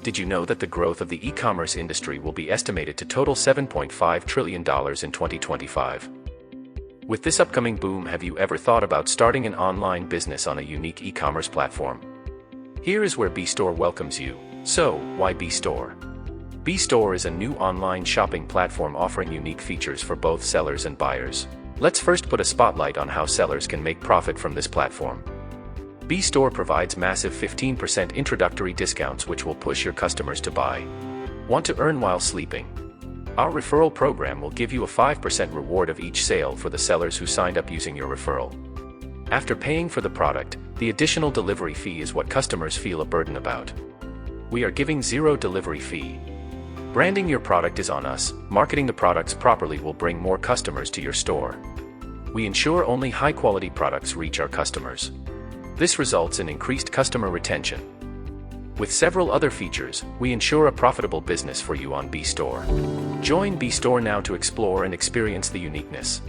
Did you know that the growth of the e-commerce industry will be estimated to total $7.5 trillion in 2025? With this upcoming boom, have you ever thought about starting an online business on a unique e-commerce platform? Here is where BStore welcomes you. So, why BStore? BStore is a new online shopping platform offering unique features for both sellers and buyers. Let's first put a spotlight on how sellers can make profit from this platform. BStore provides massive 15% introductory discounts which will push your customers to buy. Want to earn while sleeping? Our referral program will give you a 5% reward of each sale for the sellers who signed up using your referral. After paying for the product, the additional delivery fee is what customers feel a burden about. We are giving zero delivery fee. Branding your product is on us. Marketing the products properly will bring more customers to your store. We ensure only high-quality products reach our customers. This results in increased customer retention. With several other features, we ensure a profitable business for you on BStore. Join BStore now to explore and experience the uniqueness.